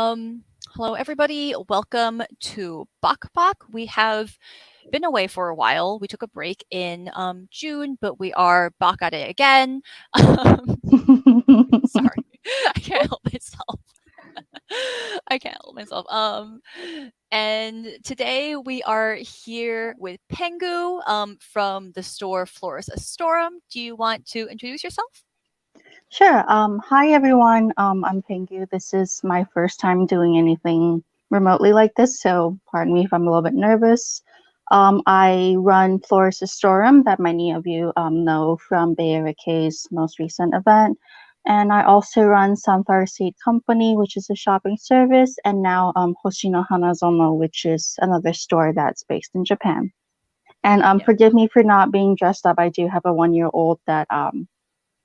Hello, everybody. Welcome to BAK BAK. We have been away for a while. We took a break in June, but we are back at it again. Sorry, I can't help myself. I can't help myself. And today we are here with Pengu from the store Flores Astorum. Do you want to introduce yourself? Sure. Hi, everyone. I'm Pengu. This is my first time doing anything remotely like this, so pardon me if I'm a little bit nervous. I run Flores Astorum, that many of you know from Bay Area K's most recent event. And I also run Sunflower Seed Company, which is a shopping service, and now Hoshino Hanazono, which is another store that's based in Japan. And Yeah. forgive me for not being dressed up. I do have a 1 year old that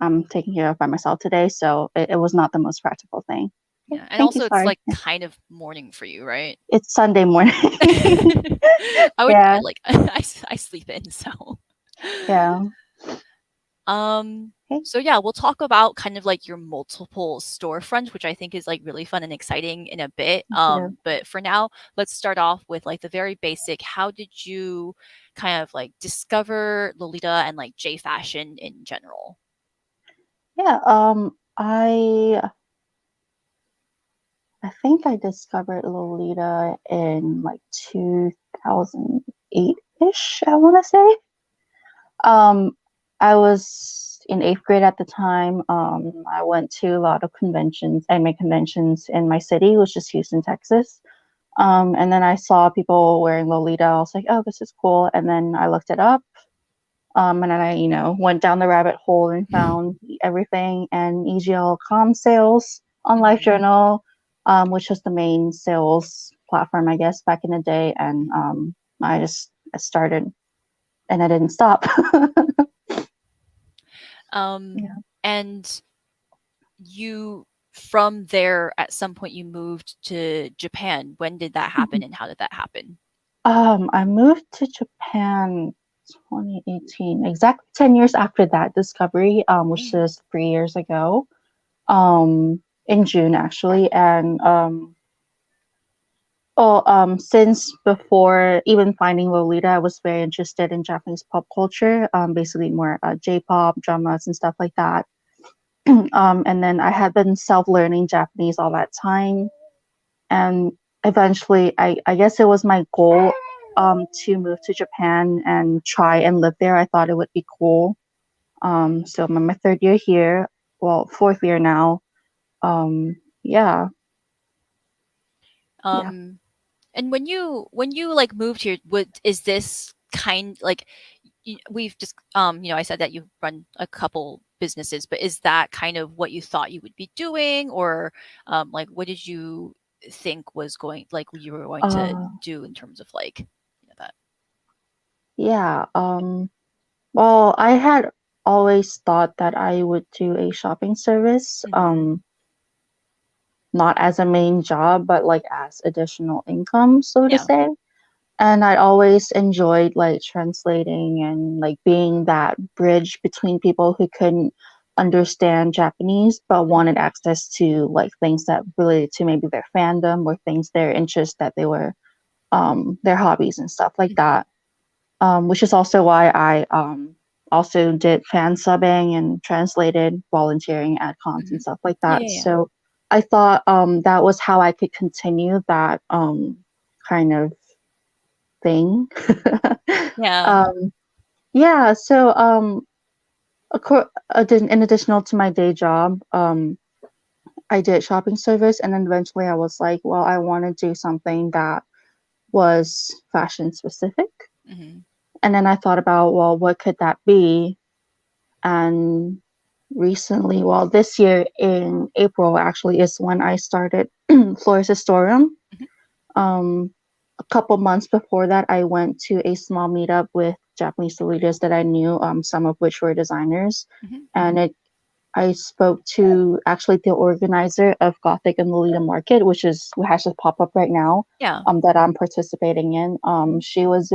I'm taking care of by myself today, so it was not the most practical thing. Yeah. And Thank you. also, it's Sorry. like kind of morning for you, right? It's Sunday morning. I would Yeah, like I sleep in, so yeah. um Okay, so yeah, we'll talk about kind of like your multiple storefronts, which I think is like really fun and exciting in a bit. thank you. But for now, let's start off with like the very basic. How did you kind of like discover Lolita and like J fashion in general? Yeah, I think I discovered Lolita in like 2008-ish, I want to say. Um, I was in eighth grade at the time. I went to a lot of conventions, anime conventions in my city, which is Houston, Texas. And then I saw people wearing Lolita. I was like, oh, this is cool. And then I looked it up. And then I, went down the rabbit hole and found everything and EGL.com sales on Mhm. LiveJournal, which was the main sales platform, I guess, back in the day. And I started and I didn't stop. Um, Yeah. and you from there at some point you moved to Japan. When did that happen Mhm. and how did that happen? I moved to Japan 2018, exactly 10 years after that discovery, which Mm. is 3 years ago, in June actually. And since before even finding Lolita, I was very interested in Japanese pop culture, basically more J-pop, dramas, and stuff like that. And then I had been self-learning Japanese all that time, and eventually, I guess it was my goal to move to Japan and try and live there. I thought it would be cool. So I'm in my third year here, well, fourth year now. Yeah, yeah. Um, and when you like moved here, would is this kind like we've just I said that you run a couple businesses, but is that kind of what you thought you would be doing, or like what did you think was going like you were going to Uh, do in terms of like that? yeah. Well, I had always thought that I would do a shopping service, Hmm. not as a main job, but like as additional income, so to Yeah. say. And I always enjoyed like translating and like being that bridge between people who couldn't understand Japanese but wanted Hmm. access to like things that related to maybe their fandom or things their interests that they were their hobbies and stuff like Hmm. that. Which is also why I also did fan subbing and translated volunteering at cons and Hmm. stuff like Yeah, that. yeah, So I thought that was how I could continue that kind of thing. yeah. um, yeah, so in additional to my day job, I did shopping service, and then eventually I was like, well, I want to do something that was fashion specific. Yeah. Hmm. And then I thought about, well, what could that be? And recently, well, this year in April actually is when I started Flores Astorum. Hmm. Um, a couple months before that, I went to a small meetup with Japanese leaders that I knew, some of which were designers, Hmm. and I spoke to actually the organizer of Gothic and Lolita Market, which is who has just pop up right now, Yeah. that I'm participating in. Hmm. She was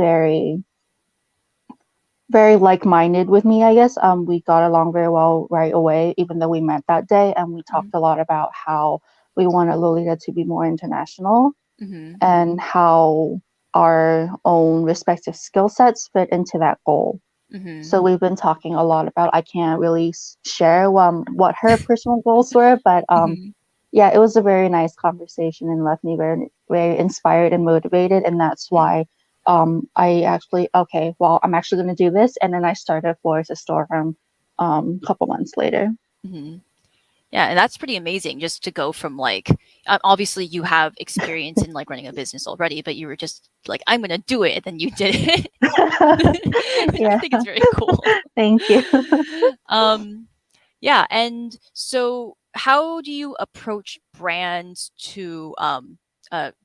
very like-minded with me, I guess. We got along very well right away, even though we met that day, and we talked Hmm. a lot about how we wanted Lolita to be more international Mhm. and how our own respective skill sets fit into that goal. Mhm. So we've been talking a lot about. I can't really share what her personal goals were, but Mhm. yeah, it was a very nice conversation and left me very very inspired and motivated, and that's Mhm. why I actually okay, well, I'm actually going to do this, and then I started Flores Astorum a couple months later. Mhm. Yeah, and that's pretty amazing just to go from like obviously you have experience in like running a business already, but you were just like I'm going to do it and then you did it. Which I Yeah, think is very cool. thank you. Um yeah, and so how do you approach brands to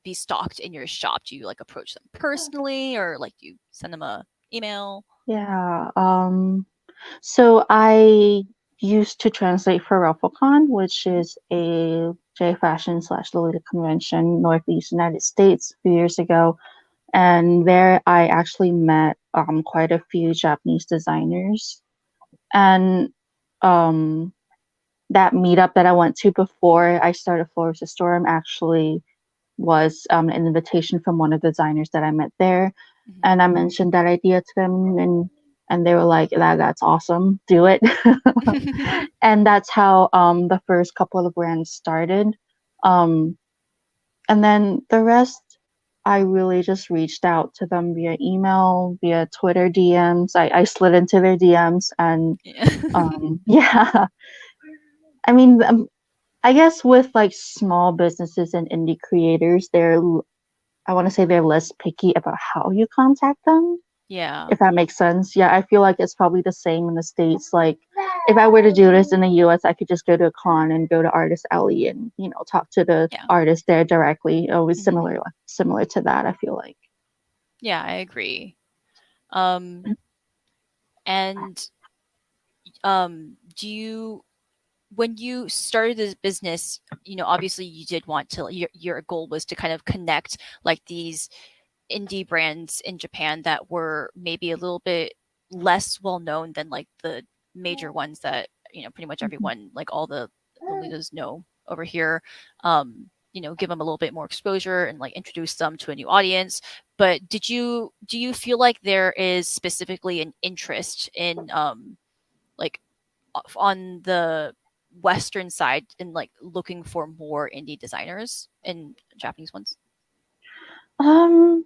be stocked in your shop? Do you like approach them personally or like do you send them a email? Yeah. So I used to translate for RuffleCon, which Mhm. is a J fashion slash Lolita convention Northeast United States a few years ago. And there I actually met quite a few Japanese designers. And um, that meetup that I went to before I started Flores Astorum actually was an invitation from one of the designers that I met there, and I mentioned that idea to them, and they were like, That's awesome, do it." Mhm. And that's how the first couple of brands started, um, and then the rest. I really just reached out to them via email, via Twitter DMs. I slid into their DMs and Yeah. yeah. I mean, I guess with like small businesses and indie creators, I want to say they're less picky about how you contact them, Yeah. if that makes sense. Yeah, I feel like it's probably the same in the States. Like, if I were to do this in the US, I could just go to a con and go to Artist Alley and, talk to the Yeah. artist there directly. It was Mhm. similar to that, I feel like. Yeah, I agree. Um, and do you when you started this business, obviously you did want to your goal was to kind of connect like these indie brands in Japan that were maybe a little bit less well known than like the major ones that pretty much Mhm. everyone like all the leaders know over here. Give them a little bit more exposure and like introduce them to a new audience. But do you feel like there is specifically an interest in like on the Western side in like looking for more indie designers and Japanese ones? Um,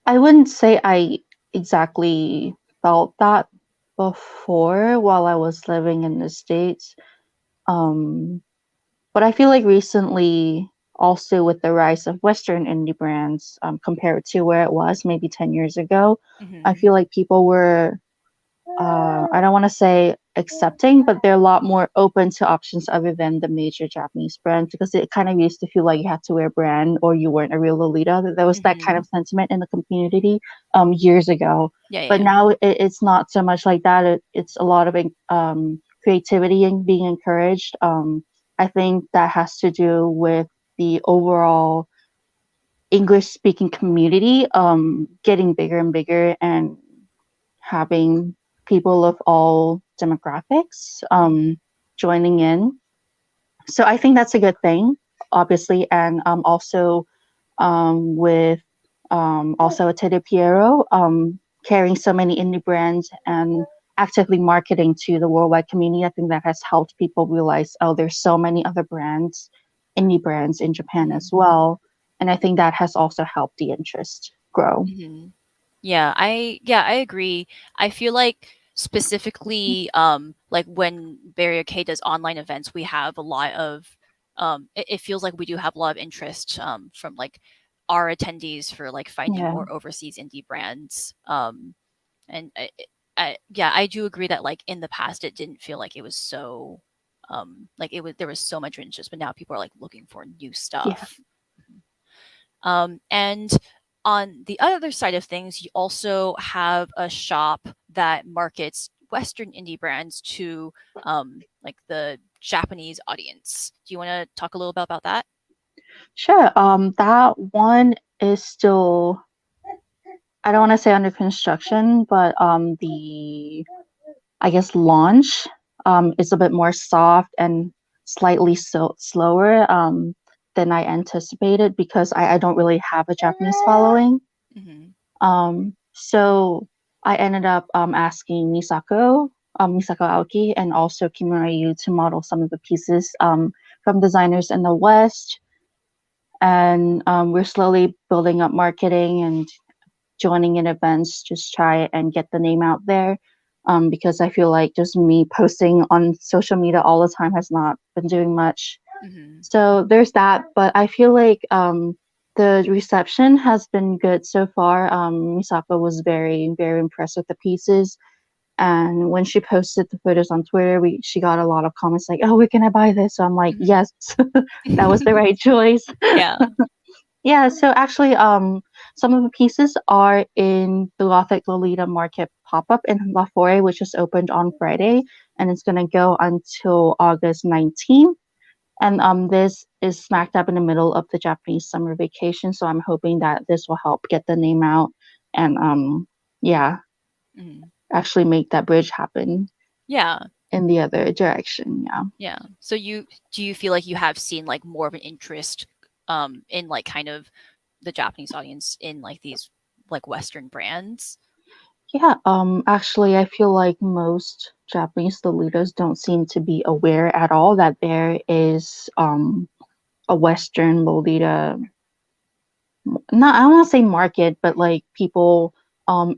I wouldn't say I exactly felt that before while I was living in the States. Um, But I feel like recently, also with the rise of Western indie brands, compared to where it was maybe 10 years ago, I Hmm. feel like people were, I don't want to say accepting, but they're a lot more open to options other than the major Japanese brands because it kind of used to feel like you had to wear a brand or you weren't a real Lolita. There was that kind Hmm. of sentiment in the community years ago. Yeah, But yeah. now it's not so much like that. It's a lot of creativity and being encouraged. I think that has to do with the overall English speaking community getting bigger and bigger and having people of all demographics Hmm. joining in. So I think that's a good thing, obviously, and also with also Teddy Piero carrying so many indie brands and actively marketing to the worldwide community. I think that has helped people realize, oh, there's so many other brands, indie brands in Japan as Hmm. well, and I think that has also helped the interest grow. Hmm. Yeah, I agree. I feel like specifically like when Barrier K does online events, we have a lot of it feels like we do have a lot of interest from like our attendees for like finding Yeah, more overseas indie brands. And yeah, I do agree that like in the past it didn't feel like it was so like it was there was so much interest, but now people are like looking for new yeah. stuff. And on the other side of things, you also have a shop that markets Western indie brands to like the Japanese audience. Do you want to talk a little bit about that? Sure. That one is still, I don't want to say under construction, but the I guess launch is a bit more soft and slightly slower. than I anticipated because I don't really have a Japanese following. Mhm. So I ended up asking Misako Aoki, and also Kimura Yu to model some of the pieces from designers in the West. And we're slowly building up marketing and joining in events, just try and get the name out there. Because I feel like just me posting on social media all the time has not been doing much. Mhm. So there's that, but I feel like the reception has been good so far. Misako was very, very impressed with the pieces. And when she posted the photos on Twitter, she got a lot of comments like, "Oh, where can I buy this?" So I'm like, Mhm. "Yes, that was the right choice." Yeah. Yeah, so actually, some of the pieces are in the Gothic Lolita Market pop-up in La Forêt, which just opened on Friday, and it's gonna go until August 19th. And this is smack dab in the middle of the Japanese summer vacation, so I'm hoping that this will help get the name out and yeah, Mhm. actually make that bridge happen Yeah. in the other direction. Yeah. Yeah. So you feel like you have seen like more of an interest in like kind of the Japanese audience in like these like Western brands? Yeah, actually, I feel like most Japanese Lolitas don't seem to be aware at all that there is a Western Lolita, not I don't want to say market, but like people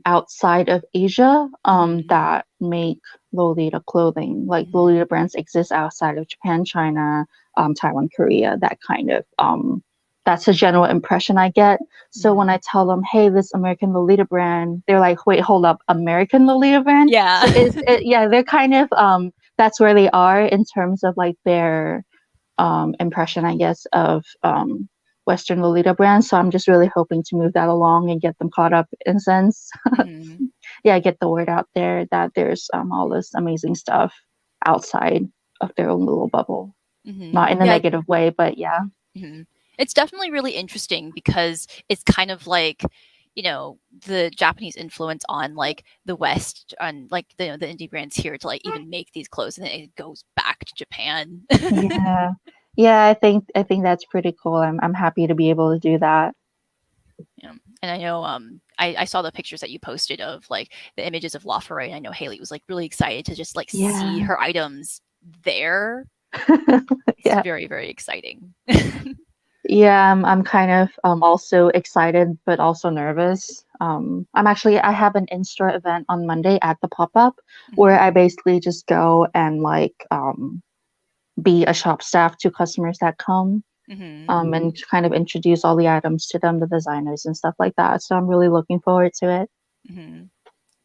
outside of Asia Mhm. that make Lolita clothing. Like Mhm. Lolita brands exist outside of Japan, China, Taiwan, Korea, that kind of that's a general impression I get. So when I Mhm. tell them, hey, this American Lolita brand, they're like, wait, hold up, American Lolita brand? Yeah. So yeah, they're kind of that's where they are in terms of like their impression, I guess, of Western Lolita brands. So I'm just really hoping to move that along and get them caught up in a sense. Mhm. Yeah, get the word out there that there's all this amazing stuff outside of their own little bubble. Mhm. Not in a Yeah. negative way, but yeah. Mhm. It's definitely really interesting because it's kind of like, the Japanese influence on like the West on like the indie brands here to like even make these clothes and then it goes back to Japan. Yeah. Yeah, I think that's pretty cool. I'm happy to be able to do that. Yeah. And I know I saw the pictures that you posted of like the images of La Forêt and I know Haley was like really excited to just like see Yeah. her items there. It's Yeah. very, very exciting. Yeah, I'm kind of also excited but also nervous. I have an in-store event on Monday at the pop-up where Mhm. I basically just go and like be a shop staff to customers that come Mhm. and kind of introduce all the items to them, the designers and stuff like that. So I'm really looking forward to it. Mhm.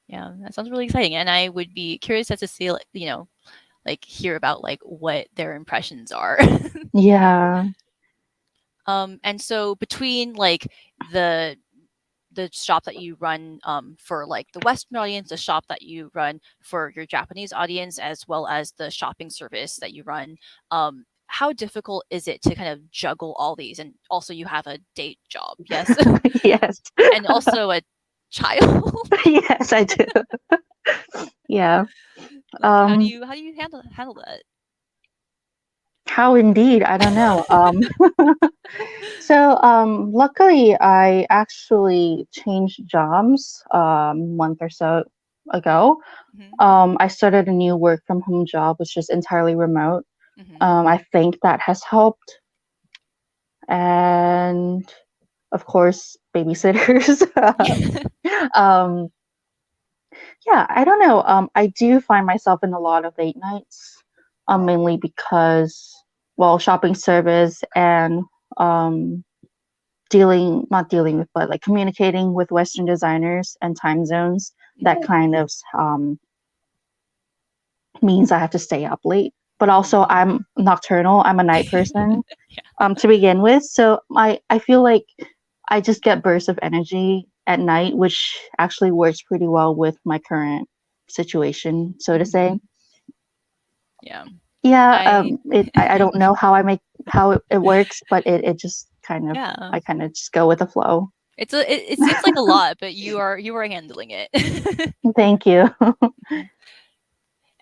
Yeah, that sounds really exciting, and I would be curious as to see, like, like hear about like what their impressions are. Yeah. And so between like the the shop that you run for like the Western audience, the shop that you run for your Japanese audience, as well as the shopping service that you run, how difficult is it to kind of juggle all these? And also, you have a date job, yes, Yes. and also a child. Yes, I do. Yeah. Like, Um, how do you handle that? how indeed, I don't know. So luckily I actually changed jobs a month or so ago. Hmm. I started a new work from home job, which is entirely remote. Hmm. I think that has helped. And of course, babysitters. um, yeah, I don't know. I do find myself in a lot of late nights, mainly because, well, shopping service and um, not dealing with, but like communicating with Western designers and time zones. That Hmm. kind of means I have to stay up late. But also, Hmm. I'm nocturnal. I'm a night person Yeah. to begin with, so I feel like I just get bursts of energy at night, which actually works pretty well with my current situation, so to say. Hmm. Yeah. Yeah, I I don't know how it works, but it just kind of yeah. I kind of just go with the flow. It seems like a lot, but you are handling it. Thank you.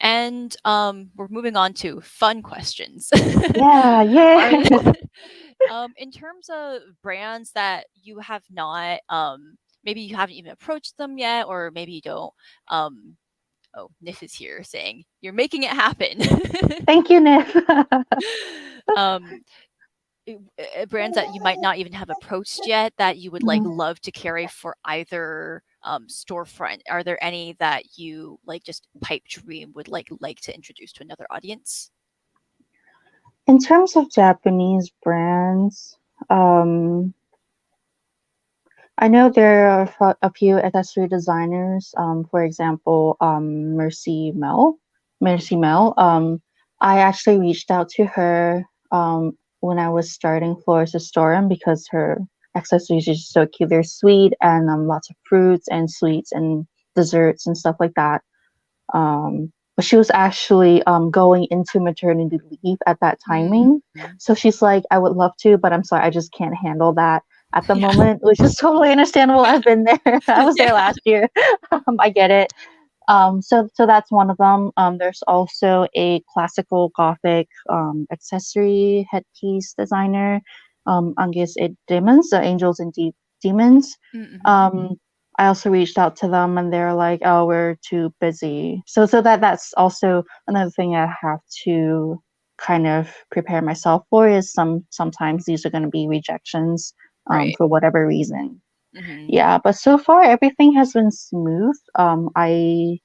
And we're moving on to fun questions. Yeah, Are yeah. in terms of brands that you have not maybe you haven't even approached them yet, or maybe you don't um oh, Nif is here saying you're making it happen. Thank you, Nif. um brands that you might not even have approached yet that you would like Mhm. love to carry for either storefront. Are there any that you like just pipe dream would like to introduce to another audience? In terms of Japanese brands, um, I know there are a few accessory designers. For example, Mercy Mel. I actually reached out to her when I was starting Flores Astorum because her accessories are just so cute. They're sweet and lots of fruits and sweets and desserts and stuff like that. But she was actually going into maternity leave at that timing. Mm-hmm. So she's like, I would love to, but I'm sorry, I just can't handle that at the Yeah. moment, which is totally understandable. I've been there. I was there Yeah. last year. I get it. So that's one of them. There's also a classical Gothic accessory headpiece designer, Angus it Demons, the Angels and Demons. Mm-hmm. Um, I also reached out to them, and they're like, "Oh, we're too busy." So that's also another thing I have to kind of prepare myself for. Is sometimes these are going to be rejections Right. for whatever reason. Mm-hmm. Yeah, but so far everything has been smooth. I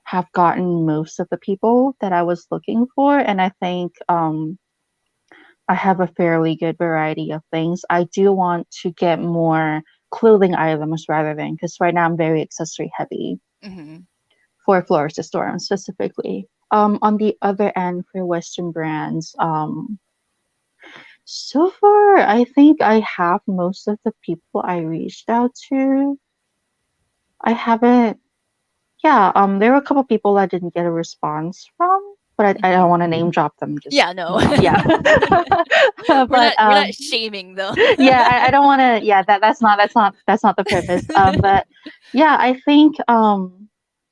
have gotten most of the people that I was looking for, and I think I have a fairly good variety of things. I do want to get more clothing items rather than because right now I'm very accessory heavy Mm-hmm. for Florida Storm specifically. On the other end for Western brands, so far I think I have most of the people I reached out to. I haven't Yeah, there were a couple people I didn't get a response from, but I don't Mm-hmm. want to name drop them. Just Yeah, no. yeah, but We're not shaming them. yeah, I don't want to. Yeah, that's not the purpose. But yeah, I think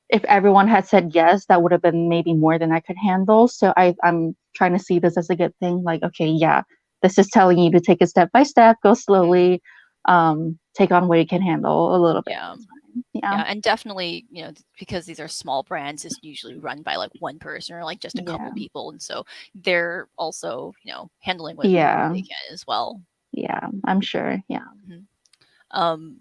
if everyone had said yes, that would have been maybe more than I could handle. So I'm trying to see this as a good thing. Like, okay, yeah, this is telling you to take it step by step, go Mhm. slowly, take on what you can handle a little bit at Yeah. a time. Yeah, Yeah, and definitely, because these are small brands, it's usually run by like one person or like just a couple yeah, people, and so they're also, handling what yeah. they can as well. Yeah, I'm sure. Yeah. Mhm.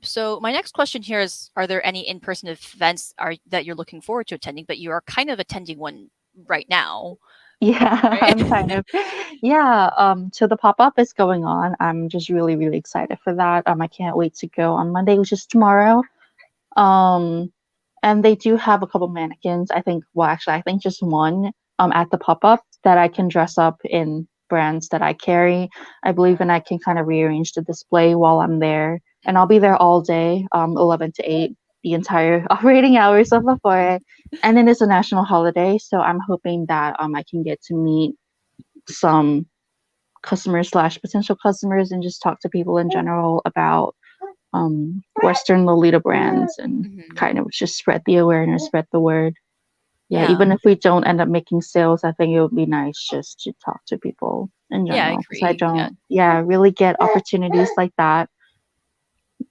So my next question here is: are there any in-person events that you're looking forward to attending, but you are kind of attending one right now, Yeah, right? I'm kind of yeah, so the pop-up is going on. I'm just really, really excited for that. I can't wait to go on Monday, which is tomorrow. Um, and they do have a couple mannequins. I think, well, actually, I think just one at the pop-up that I can dress up in brands that I carry. I believe, and I can kind of rearrange the display while I'm there. And I'll Mhm. be there all day, 11 to 8, the entire operating hours of the foray. And then it's a national holiday, so I'm hoping that I can get to meet some customers slash potential customers and just talk to people in general about Western Lolita brands and Mhm. kind of just spread the awareness, spread the word. Yeah, Yeah. even if we don't end up making sales, I think it would be nice just to talk to people in Yeah, I general because I agree. Yeah. don't, yeah, really get opportunities like that.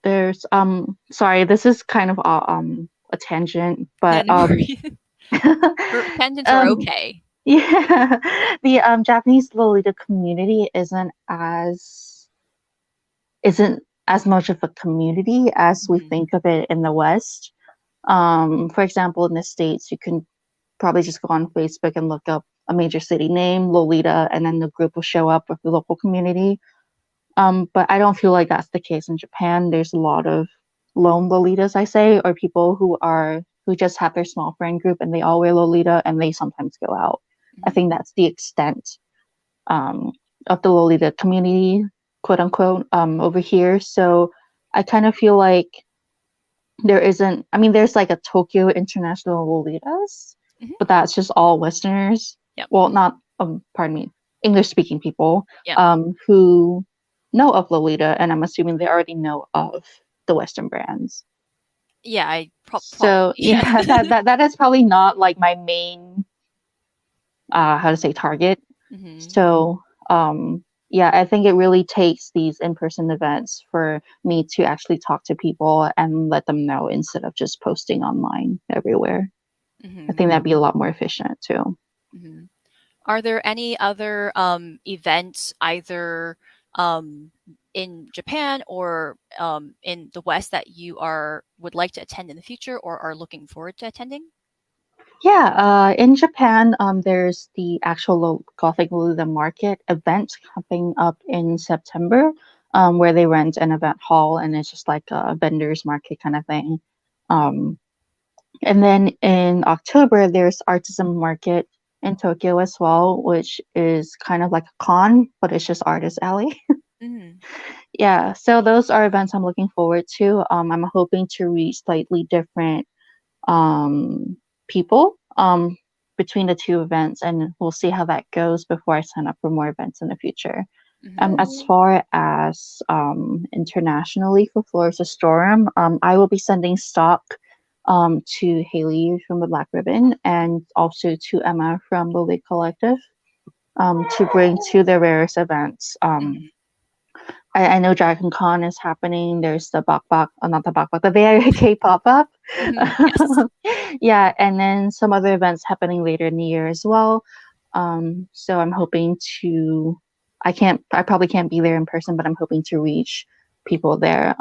There's sorry, this is kind of a tangent, Yeah, but no worries. Tangents are um okay. yeah, the Japanese Lolita community isn't as much of a community as we Mhm. think of it in the West. For example, in the States, you can probably just go on Facebook and look up a major city name, Lolita, and then the group will show up with the local community. But I don't feel like that's the case in Japan. There's a lot of lone Lolitas, I say, or people who just have their small friend group and they all wear Lolita and they sometimes go out. I Mhm. think that's the extent um, of the Lolita community, quote unquote, over here. So I kind of feel like there isn't. I mean, there's like a Tokyo International Lolitas, Mhm. but that's just all Westerners. Yep. Well, not pardon me, English speaking people Yep. who know of Lolita, and I'm assuming they already know of the Western brands. Yeah, I probably So yeah. yeah, that is probably not like my main. how to say, target. Mhm. So yeah, I think it really takes these in-person events for me to actually talk to people and let them know instead of just posting online everywhere. I Mhm. think that'd be a lot more efficient too. Mhm. Are there any other events either um, in Japan or in the West that you are would like to attend in the future or are looking forward to attending? Yeah, in Japan, there's the actual Gothic Lolita Market event coming up in September, where they rent an event hall and it's just like a vendors market kind of thing. Mhm. Um, and then in October, there's Artisan Market in Tokyo as well, which is kind of like a con, but it's just artist alley. Mhm. Yeah, so those are events I'm looking forward to. I'm hoping to reach slightly different um, people between the two events, and we'll see how that goes before I sign up for more events in the future. Mhm. As far as internationally for Flores Astorum, I will be sending stock to Haley from the Black Ribbon and also to Emma from the Lake Collective to bring to the various events. Mhm. I know Dragon Con is happening. There's the Bak Bak, not the Bak Bak, the VRK pop up. Mhm. Yes. Yeah, and then some other events happening later in the year as well. So I'm hoping to, I probably can't be there in person, but I'm hoping to reach people there.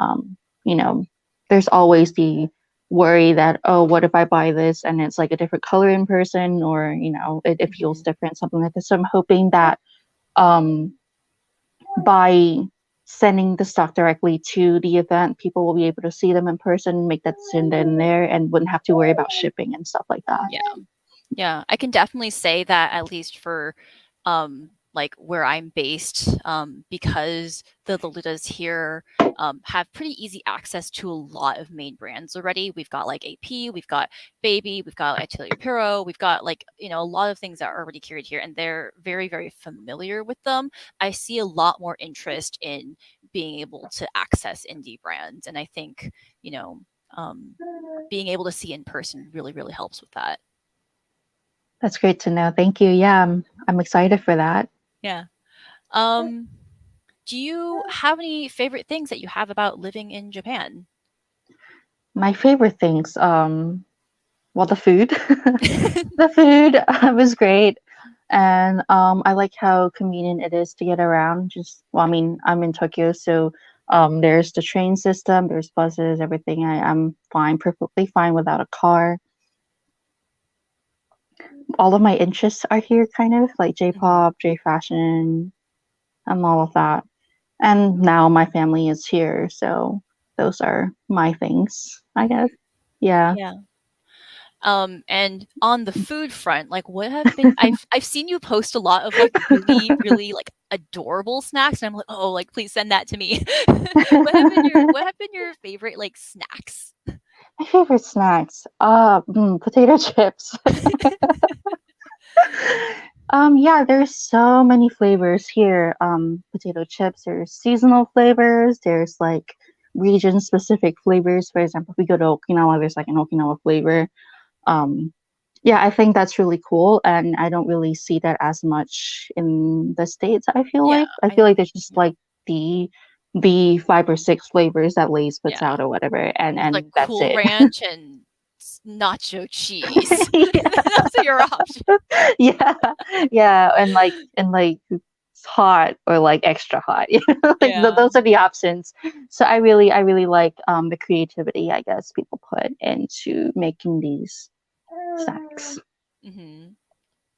You know, there's always the worry that, oh, what if I buy this and it's like a different color in person, or, it feels Mhm. different, something like this. So I'm hoping that, um, by sending the stock directly to the event, people will be able to see them in person, make that decision then and there, and wouldn't have to worry about shipping and stuff like that. Yeah. Yeah, I can definitely say that at least for like where I'm based, because the Lolitas here have pretty easy access to a lot of main brands already. We've got like AP, we've got Baby, we've got Atelier Piro, we've got like, a lot of things that are already carried here and they're very, very familiar with them. I see a lot more interest in being able to access indie brands. And I think, you know, um, being able to see in person really, really helps with that. That's great to know. Thank you. Yeah, I'm excited for that. Yeah. Um, do you have any favorite things that you have about living in Japan? My favorite things, well, the food. The food was great. And I like how convenient it is to get around. Just, well, I mean, I'm in Tokyo, so there's the train system, there's buses, everything. I'm fine, perfectly fine without a car. All of my interests are here, kind of like Mhm. J-pop, J-fashion, and all of that. And now my family is here, so those are my things, I Mhm. guess. Yeah. Yeah. And on the food front, like what have been I've seen you post a lot of like really, really like adorable snacks, and I'm like, oh, like please send that to me. What have been your favorite like snacks? My favorite snacks, potato chips. Yeah, there's so many flavors here. Potato chips, there's seasonal flavors, there's like region specific flavors. For example, if we go to Okinawa, there's like an Okinawa flavor. Um, yeah, I think that's really cool, and I don't really see that as much in the States, I feel Yeah, like. I I feel don't. like there's just Yeah, like the five or six flavors that Lay's puts yeah. out or whatever, and There's like and that's Cool it. Ranch and nacho cheese. Yeah. Those are your options. Yeah, yeah, and like it's hot or like extra hot. Like Yeah. those are the options. So I really like the creativity I guess people put into making these snacks. Mhm.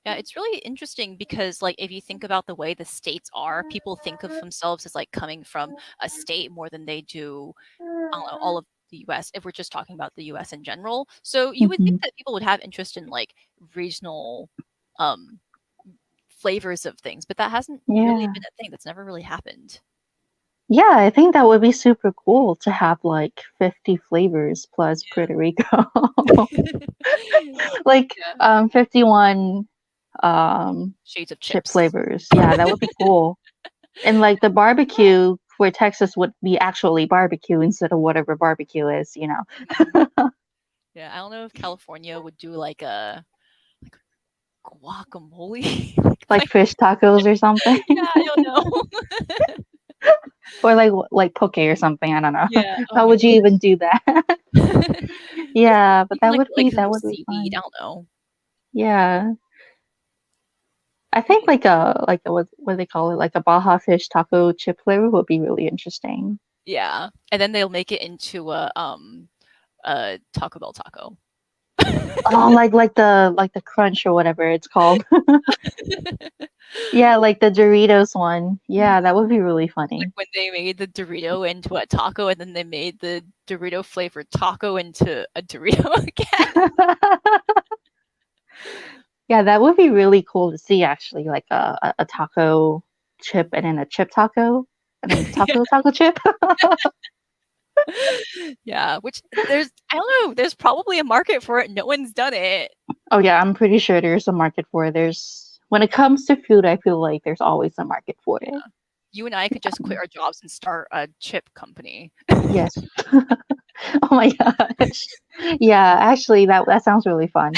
Yeah, it's really interesting because, like, if you think about the way the states are, people think of themselves as like coming from a state more than they do, I don't know, all of the US, if we're just talking about the US in general. So you would think Hmm. that people would have interest in like regional um flavors of things, but that hasn't really Yeah. been a thing. That's never really happened. Yeah, I think that would be super cool to have like 50 flavors plus Puerto Rico. Like Yeah. 51 um Shades of chip chips. flavors. Yeah, that would be cool. And like the barbecue for Texas would be actually barbecue instead of whatever barbecue is. Mhm. Yeah, I don't know if California would do like a guacamole. Like fish tacos or something, Yeah, I don't know. or like poke or something. I don't know. Yeah. Oh How my would you even do that? gosh. There's Yeah, but even that like would like be some that would be seaweed. I fun. don't know. Yeah, I think like a what do they call it, like a Baja fish taco chip flavor would be really interesting. Yeah, and then they'll make it into a Taco Bell taco. Oh, like the crunch or whatever it's called. Yeah, like the Doritos one. Yeah, that would be really Like funny. when they made the Dorito into a taco, and then they made the Dorito flavored taco into a Dorito again. Yeah, that would be really cool to see actually, like a taco chip and then a chip taco and then taco chip. Yeah, which there's I don't know, there's probably a market for it. No one's done it. Oh yeah, I'm pretty sure there's a market for it. There's when it comes to food, I feel like there's always a market for it. You and I could just quit our jobs and start a chip company. Yes. Oh my gosh. Yeah, actually that sounds really fun.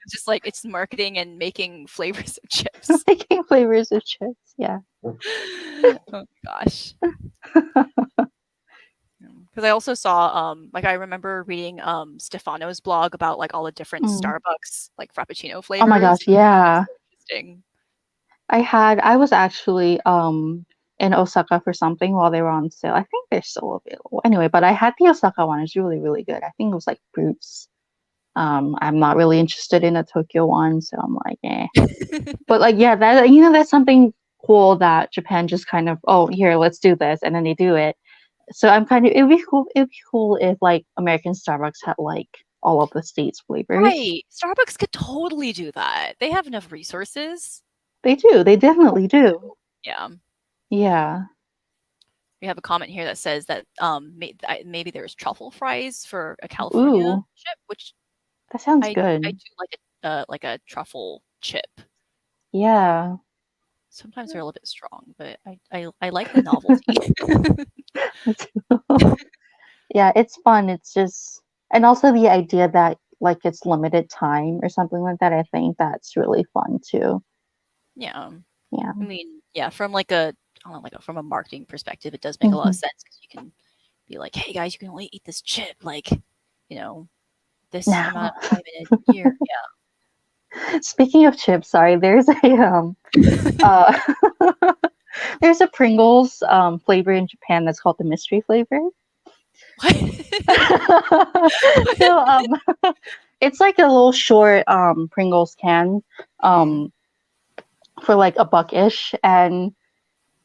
Just like it's marketing and making flavors of chips. Making flavors of chips. Yeah. Oh my gosh. Because I also saw, like I remember reading Stefano's blog about like all the different Mm. Starbucks like Frappuccino Oh my flavors. gosh, That was yeah. so interesting. I was actually in Osaka for something while they were on sale. I think they're still available. Anyway, but I had the Osaka one. It's really, really good. I think it was like fruits. I'm not really interested in a Tokyo one, so I'm like, eh. But like, yeah, that that's something cool that Japan just kind of, oh, here, let's do this, and then they do it. So I'm kind of, it'd be cool if like American Starbucks had like all of the states flavors. Right. Starbucks could totally do that. They have enough resources. They do. They definitely do. Yeah. Yeah. We have a comment here that says that maybe there's truffle fries for a California Ooh, chip, which that sounds I good. do like a truffle chip. Yeah. Sometimes they're a little bit strong, but I like the novelty. Yeah, it's fun. It's just, and also the idea that like it's limited time or something like that. I think that's really fun too. Yeah. Yeah. I mean, yeah, from like a I don't know, like from a marketing perspective, it does make a lot of Mhm. sense because you can be like, "Hey guys, you can only eat this chip like, you know, this amount Now, of time in a year." speaking of chips, sorry, there's a Yeah. uh there's a Pringles flavor in Japan that's called the mystery flavor. What? So it's like a little short Pringles can Mhm. um for like a buck-ish, and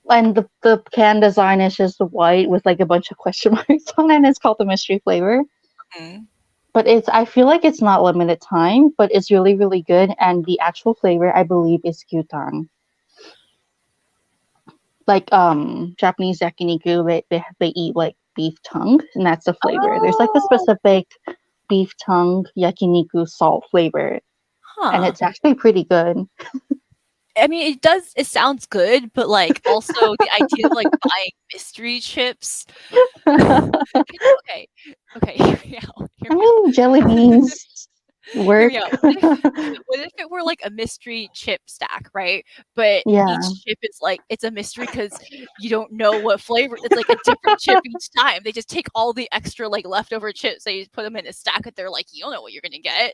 the can design is just white with like a bunch of question marks on it, and it's called the mystery flavor. Mhm. But it's I feel like it's not limited time, but it's really, really good. And the actual flavor I believe is gyutan. Like Japanese yakiniku, they eat like beef tongue, and that's the flavor. There's like a Oh, specific beef tongue yakiniku salt flavor, and huh. it's actually pretty good. I mean, it sounds good, but, like, also the idea of, like, buying mystery chips. Okay, okay, hear I me out. mean, jelly beans Hear work. me out. What if it were, like, a mystery chip stack, right? But Yeah. each chip is, like it's a mystery because you don't know what flavor it's, like, a different chip each time. They just take all the extra, like, leftover chips, they just put them in a stack, and they're like, "You don't know what you're gonna get."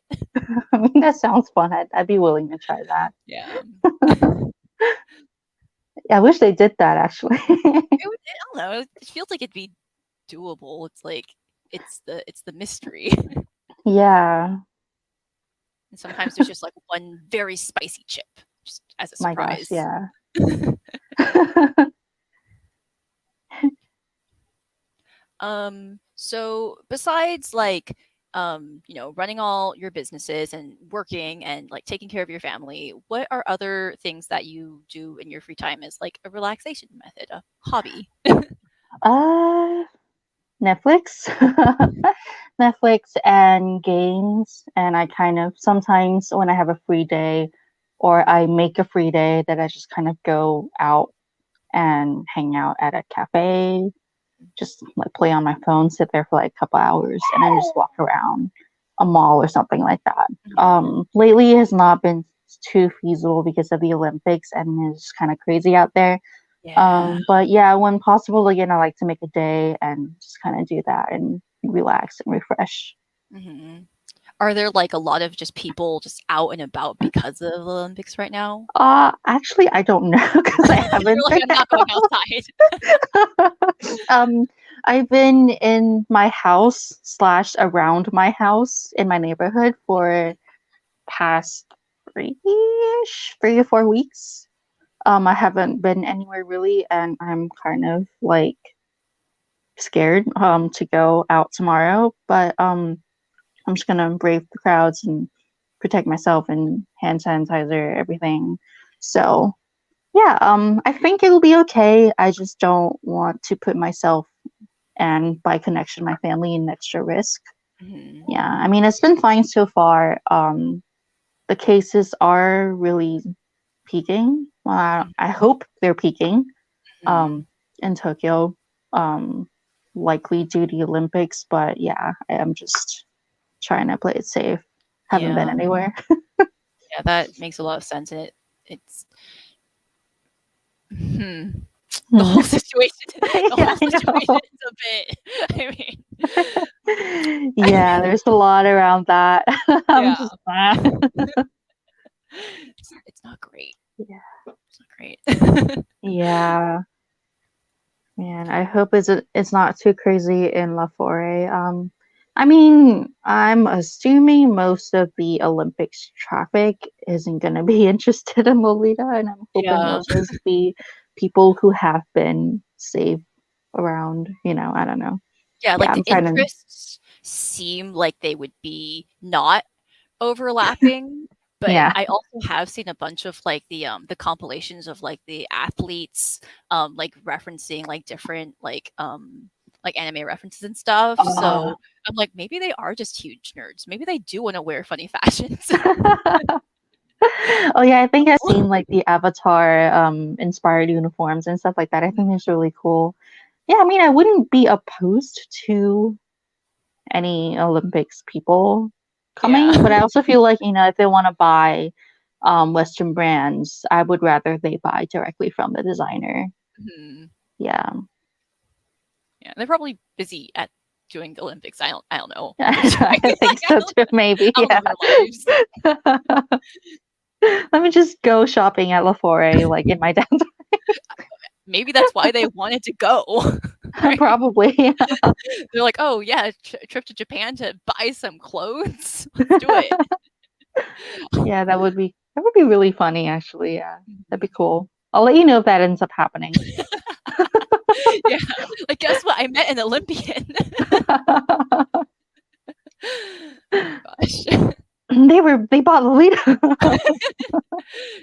I mean, that sounds fun. I'd be willing to try that. Yeah. I wish they did that actually. I don't know, it feels like it'd be doable. It's like it's the mystery. Yeah. And sometimes there's just like one very spicy chip just as a My gosh, surprise. yeah. So besides like running all your businesses and working and like taking care of your family, what are other things that you do in your free time as like a relaxation method, a hobby? uh Netflix. Netflix and games, and I kind of sometimes when I have a free day or I make a free day that I just kind of go out and hang out at a cafe, just like play on my phone, sit there for like a couple hours and then just walk around. a mall or something like that. Mhm. Lately it has not been too feasible because of the Olympics and it's kind of crazy out there. Yeah. But yeah, when possible, again, I like to make a day and just kind of do that and relax and refresh. Mhm. Are there, like, a lot of just people just out and about because of the Olympics right now? Actually, I don't know because I You're haven't like, been "I'm not going outside." out. I've been in my house slash around my house in my neighborhood for past 3 or 4 weeks. I haven't been anywhere really, and I'm kind of like scared to go out tomorrow. But I'm just gonna brave the crowds and protect myself and hand sanitizer, everything. So yeah, I think it'll be okay. I just don't want to put myself and by connection my family in extra risk. Mhm. Yeah, I mean it's been fine so far. The cases are really peaking. Well, I hope they're peaking Mhm. in Tokyo, um, likely due to the Olympics. But yeah, I am just trying to play it safe. Haven't been Yeah. anywhere. Yeah, that makes a lot of sense, and it's hmm, the Hmm. whole situation the Yeah, whole I situation know. is a bit I mean Yeah, there's a lot around that. I'm yeah. just It's not great. yeah. It's not great. Yeah, man. I hope it's not too crazy in La Foret. I mean, I'm assuming most of the Olympics traffic isn't gonna be interested in Lolita, and I'm hoping it'll Yeah. just be people who have been safe around. I don't know. Yeah, Yeah, like, the I'm trying to. interests seem like they would be not overlapping, but Yeah. I also have seen a bunch of, like, the compilations of, like, the athletes, like, referencing, like, different, like, anime references and stuff, Uh, so I'm like, "Maybe they are just huge nerds. Maybe they do wanna wear funny fashions." oh yeah, I think I've seen like the Avatar inspired uniforms and stuff like that. I think it's really cool. Yeah, I mean, I wouldn't be opposed to any Olympics people Yeah. coming, but I also feel like, if they want to buy Western brands, I would rather they buy directly from the designer. Mhm. Yeah. Yeah, they're probably busy at doing the Olympics. I don't know what they're doing. I think Like, so too, maybe. I don't know Yeah. their lives. Let me just go shopping at La Foret like in my downtime. Maybe that's why they wanted to go, right? Probably. They're like, "Oh, yeah, trip to Japan to buy some clothes. Let's do it." Yeah, that would be really funny actually. Yeah. That'd be Mhm. cool. I'll let you know if that ends up happening. Yeah, like, "Guess what? I met an Olympian." Oh gosh. They bought Lolita.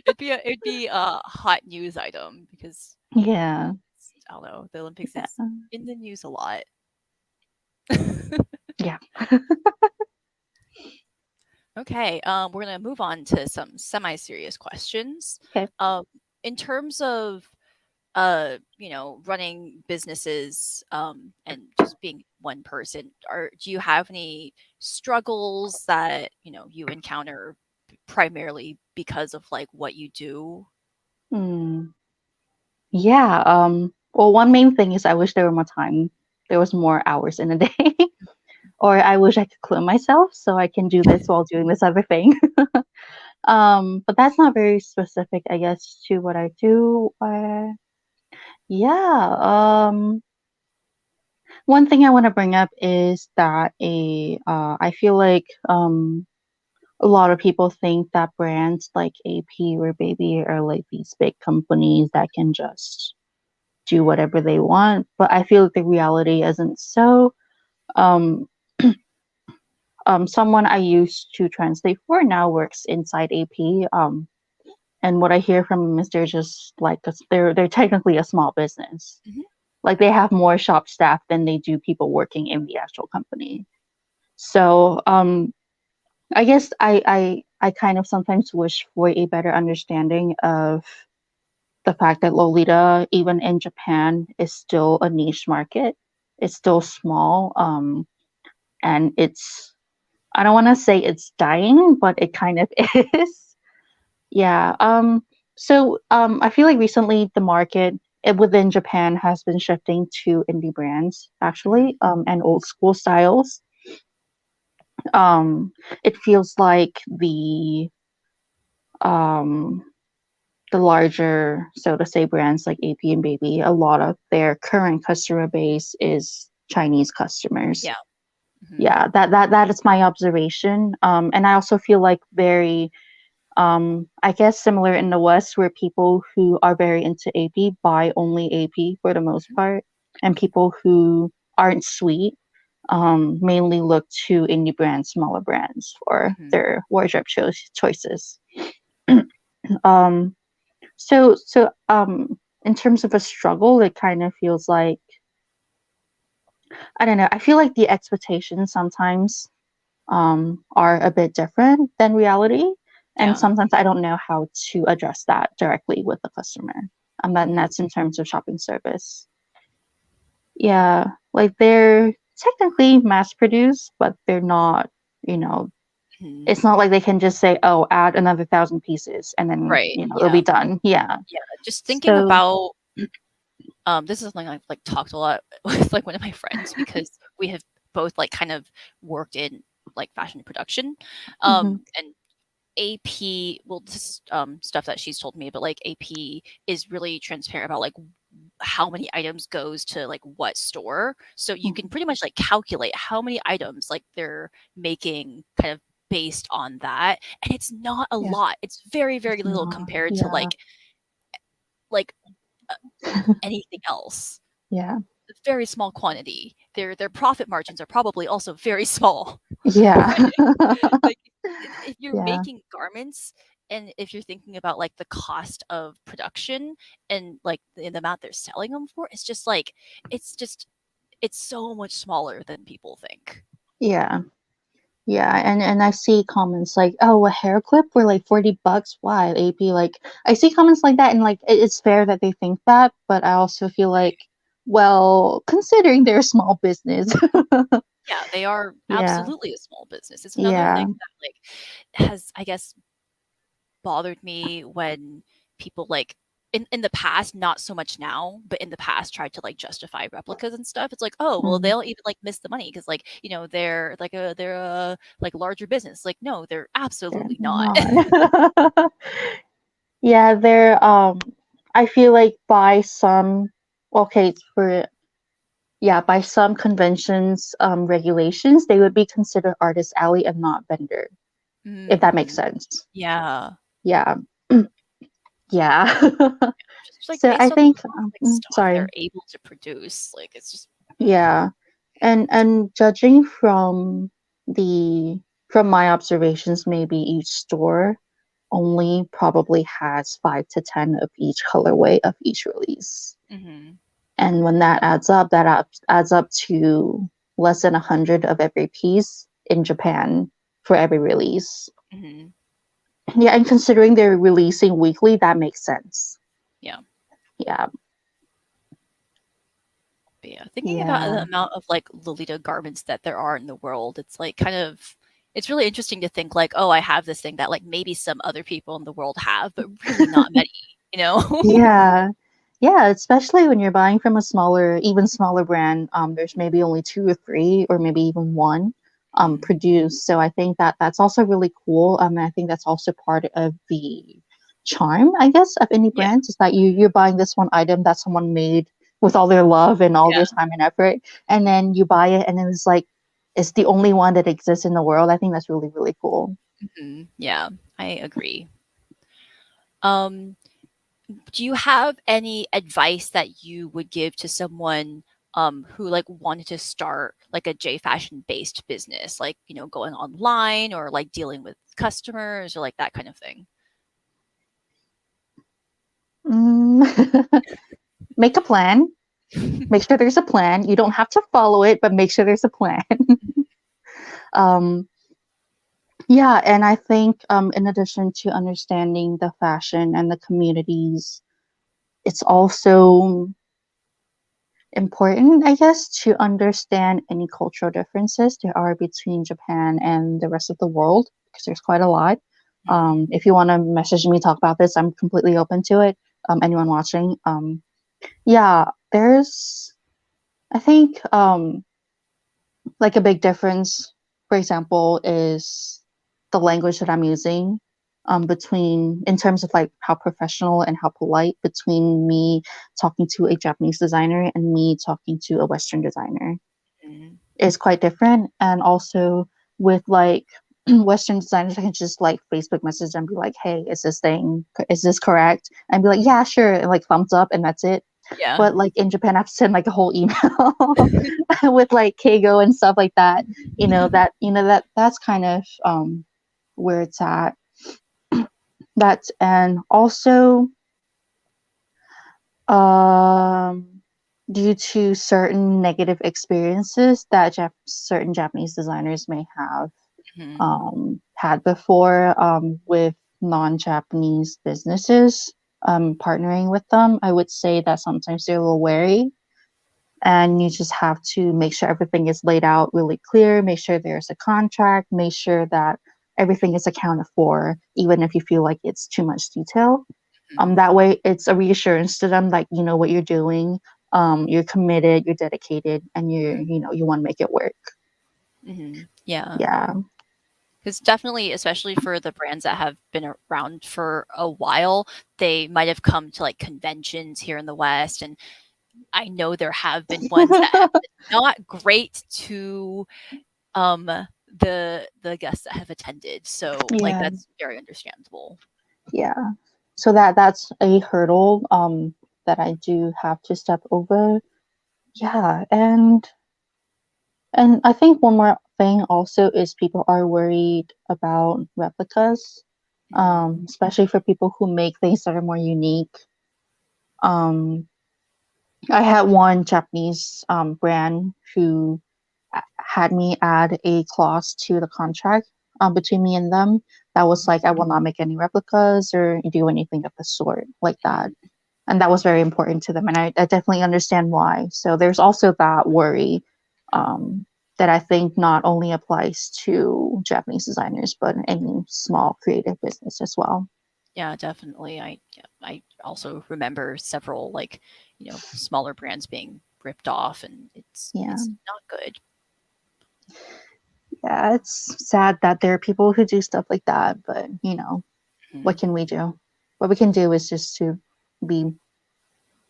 It'd be a hot news item because Yeah. I don't know, the Olympics is Yeah. in the news a lot. Yeah. Okay, we're gonna move on to some semi-serious questions. Okay. Um, in terms of running businesses, and just being one person, do you have any struggles that, you encounter primarily because of like what you do? Hmm. Yeah. Well, one main thing is I wish there were more time. There was more hours in a day. Or I wish I could clone myself so I can do this while doing this other thing. But that's not very specific, I guess, to what I do. Yeah. One thing I want to bring up is that I feel like a lot of people think that brands like AP or Baby are like these big companies that can just do whatever they want. But I feel like the reality isn't so. Um, Someone I used to translate for now works inside AP. And what I hear from them is they're just like they're technically a small business. Mhm. Like they have more shop staff than they do people working in the actual company. So I guess I kind of sometimes wish for a better understanding of the fact that Lolita, even in Japan, is still a niche market. It's still small, and it's I don't want to say it's dying, but it kind of is. Yeah. I feel like recently the market within Japan has been shifting to indie brands Mhm. actually, and old school styles. Um, it feels like um the larger, so to say, brands like AP and Baby, a lot of their current customer base is Chinese customers. Yeah. Mhm. Yeah, that is my observation. And I also feel like very I guess similar in the West, where people who are very into AP buy only AP for the most Mhm. part, and people who aren't sweet mainly look to indie brands, smaller brands for Mhm. their wardrobe choices. um, so in terms of a struggle, it kind of feels like I don't know. I feel like the expectations sometimes are a bit different than reality. And Yeah. sometimes I don't know how to address that directly with the customer. And Mhm. that's in terms of shopping service. Yeah, like they're technically mass produced, but they're not, you know, Mhm. it's not like they can just say, oh, add another 1,000 pieces and then, Right. it'll be Yeah. done. Yeah. Yeah. Just thinking So, about this is something I've like talked a lot with like one of my friends because we have both like kind of worked in like fashion production. mhm, And AP, well, this is stuff that she's told me, but like AP is really transparent about like how many items goes to like what store. So you can mhm. pretty much like calculate how many items like they're making kind of based on that. And it's not a Yeah, lot. It's very, very it's little not. compared to Yeah. like uh, anything else. Yeah. A very small quantity. Their profit margins are probably also very small, Yeah. right? Like if you're Yeah. making garments and if you're thinking about like the cost of production and like the amount they're selling them for, it's just like it's just it's so much smaller than people think. Yeah. Yeah, and I see comments like, "Oh, a hair clip for like $40. Why, AP?" Like, I see comments like that, and like, it's fair that they think that, but I also feel like, Right. well, considering they're a small business, Yeah, they are yeah, absolutely a small business. It's another yeah, thing that like has I guess bothered me when people like in the past, not so much now, but in the past tried to like justify replicas and stuff. It's like, oh, well, mm, they'll even like miss the money because like they're a like larger business. Like, no, they're they're absolutely not. not. Yeah, they're I feel like by some, okay, for yeah, by some conventions, regulations, they would be considered artist alley and not vendor, if that makes Mm-hmm. sense. Yeah, Yeah. Yeah. just like So I based on the think, amount of like stuff they're sorry. able to produce, like it's just Yeah. And judging from the from my observations, maybe each store only probably has 5 to 10 of each colorway of each release. mm-hmm. And when that adds up to less than 100 of every piece in Japan for every release. Mm-hmm. Yeah, and considering they're releasing weekly, that makes sense. Yeah. Yeah. But yeah, thinking about the Yeah. amount of like Lolita garments that there are in the world, it's like kind of it's really interesting to think like, oh, I have this thing that like maybe some other people in the world have, but really not many, you know? Yeah. Yeah, especially when you're buying from a smaller, even smaller brand, there's maybe only two or three, or maybe even one, Mhm. produced. So I think that that's also really cool. And I think that's also part of the charm, I guess, of any Yeah. brands is that Mhm. you're buying this one item that someone made with all their love and all Yeah. their time and effort, and Mhm. then you buy it, and then it's like it's the only one that exists in the world. I think that's really, really cool. Mhm. Yeah, I agree. Um, do you have any advice that you would give to someone who like wanted to start like a J fashion based business, like, you know, going online or like dealing with customers or like that kind of thing? Mm. Make a plan. Make sure there's a plan. You don't have to follow it, but make sure there's a plan. um, yeah, and I think in addition to understanding the fashion and the communities, it's also important, I guess, to understand any cultural differences there are between Japan and the rest of the world, because there's quite a lot. Mhm. If you want to message me, talk about this, I'm completely open to it. Anyone watching, yeah, there's, I think, like a big difference, for example, is the language that I'm using between, in terms of like how professional and how polite between me talking to a Japanese designer and me talking to a Western designer Mhm. is quite different. And also with like Western designers, I can just like Facebook message and be like, hey, is this correct? And be like, Mhm. yeah, sure. And like thumbs up and that's it. Yeah. But like in Japan, I have to send like a whole email with like Keigo and stuff like that. That's kind of where it's at. That's and also um due to certain negative experiences that certain Japanese designers may have Mhm. had before with non-Japanese businesses partnering with them. I would say that sometimes they're a little wary, and you just have to make sure everything is laid out really clear, make sure there's a contract, make sure that everything is accounted for, even if you feel like it's too much detail. Mhm. That way it's a reassurance to them that you know what you're doing, you're committed, you're dedicated, and you want to make it work. Mhm. Yeah. Yeah. Because definitely, especially for the brands that have been around for a while, they might have come to like conventions here in the West, and I know there have been ones that have been not great to the guests that have attended. So like Yeah. that's very understandable. Yeah. So that's a hurdle that I do have to step over. Yeah, and I think one more thing also is people are worried about replicas, Mhm. especially for people who make things that are more unique. Um, I had one Japanese brand who had me add a clause to the contract between me and them that was like, I will not make any replicas or do anything of the sort like that. Mhm. And that was very important to them. And I definitely understand why. So there's also that worry Mhm. that I think not only applies to Japanese designers, but any small creative business as well. Yeah, definitely. I also remember several like, smaller brands being ripped off, and Yeah. it's not good. Yeah. It's sad that there are people who do stuff like that, but what Mhm. can we do? What we can do is just to be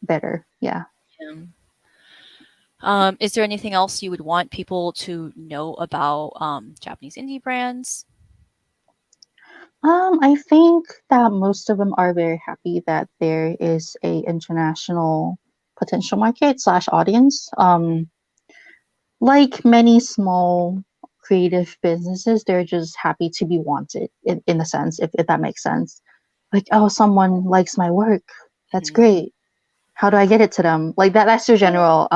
better. Yeah. Yeah. Is there anything else you would want people to know about Japanese indie brands? I think that most of them are very happy that there is a international potential market slash audience. Like many small creative businesses, they're just happy to be wanted in a sense, if that makes sense. Like, oh, someone likes my work. That's Mhm. great. How do I get it to them? Like that's their general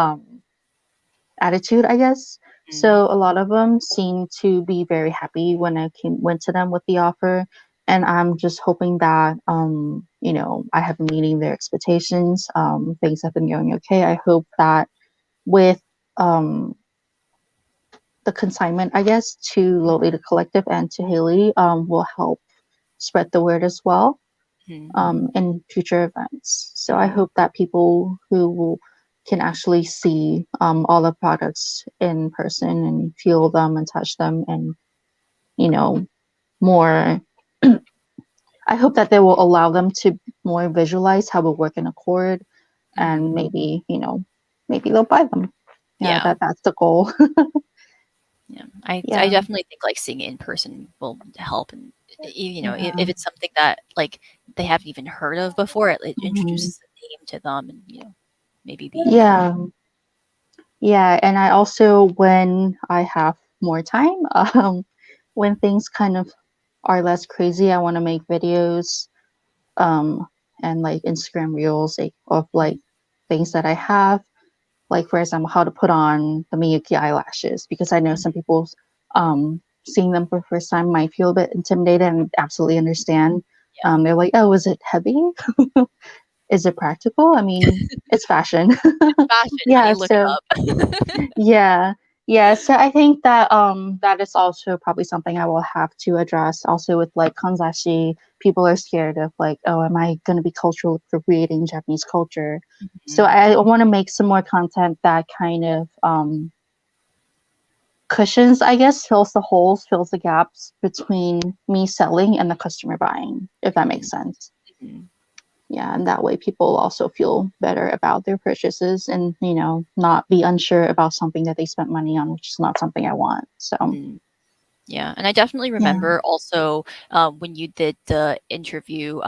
attitude, I guess. Mhm. So a lot of them seem to be very happy when I went to them with the offer, and I'm just hoping that I have been meeting their expectations. Things have been going okay. I hope that with um, the consignment, I guess, to Lolita Collective and to Haley, will help spread the word as well Mhm. in future events. So I Mhm. hope that people who can actually see all the products in person and feel them and touch them and you know more. I hope that they will allow them to more visualize how we work in accord, Mhm. and maybe they'll buy them. Yeah, Yeah. that's the goal. Yeah. I Yeah, definitely think like seeing it in person will help, and if yeah, it's something that like they haven't even heard of before, it mhm. introduces the name to them, and maybe be Yeah, yeah. And I also, when I have more time, when things kind of are less crazy, I want to make videos um and like Instagram reels of like things that I have, like for example how to put on the Miyuki eyelashes, because I know Mhm. some people seeing them for the first time might feel a bit intimidated, and absolutely understand. Yeah. They're like, oh, is it heavy? is it practical? I mean, it's fashion. It's fashion, Yeah, honey, look it so up. yeah. Yeah, so I think that that is also probably something I will have to address also with like kanzashi. People are scared of like, oh, am I going to be cultural appropriating Japanese culture? So Mhm, I want to make some more content that kind of cushions, I guess, fills the holes, fills the gaps between me selling and the customer buying, if that mhm, makes sense. mhm, Yeah, and that way people also feel better about their purchases and, not be unsure about something that they spent money on, which is not something I want. So, mhm. Yeah, and I definitely yeah. remember also, when you did the interview,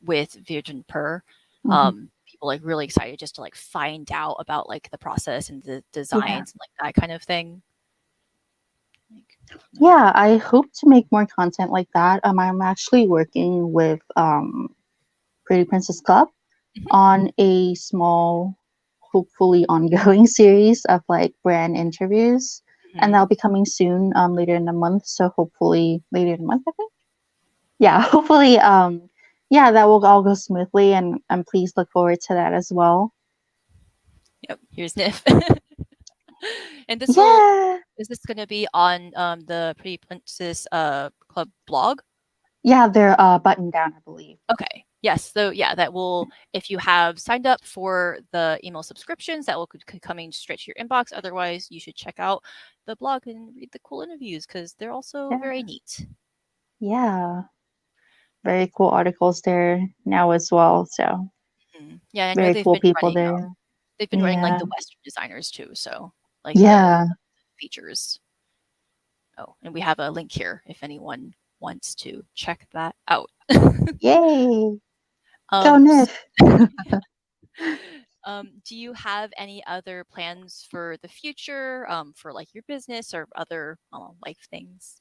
with Virgin Per, Hmm. people, like, really excited just to, like, find out about, like, the process and the Yeah. designs and, like, that kind of thing. Like, Yeah, I hope to make more content like that. I'm actually working with Pretty Princess Club mhm, on a small, hopefully ongoing series of like brand interviews. And mhm. that'll be coming soon, later in the month. So hopefully later in the month, I think. Yeah, hopefully, yeah, that will all go smoothly, and please look forward to that as well. Yep, here's Nif. And this will Yeah, is this gonna be on, the Pretty Princess, Club blog? yeah, they're buttoned down, I believe. Okay. Yes. So yeah, that will if you have signed up for the email subscriptions, that will coming straight to your inbox. Otherwise, you should check out the blog and read the cool interviews because they're also Yeah, very neat. yeah, very cool articles there now as well. So Mhm. Yeah, I know very they've cool been people running. there. They've been running like Yeah, the Western designers too. So like the yeah, features. Oh, and we have a link here if anyone wants to check that out. yay, go um, Nif. Do you have any other plans for the future, for like your business or other life things?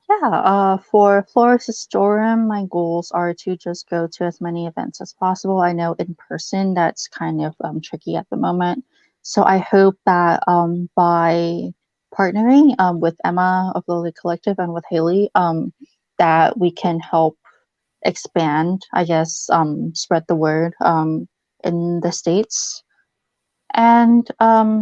Yeah, for Flores Astorum, my goals are to just go to as many events as possible. I know in person that's kind of tricky at the moment. So I hope that by partnering with Emma of Lily Collective and with Haley, that we can help expand, I guess, spread the word in the States. And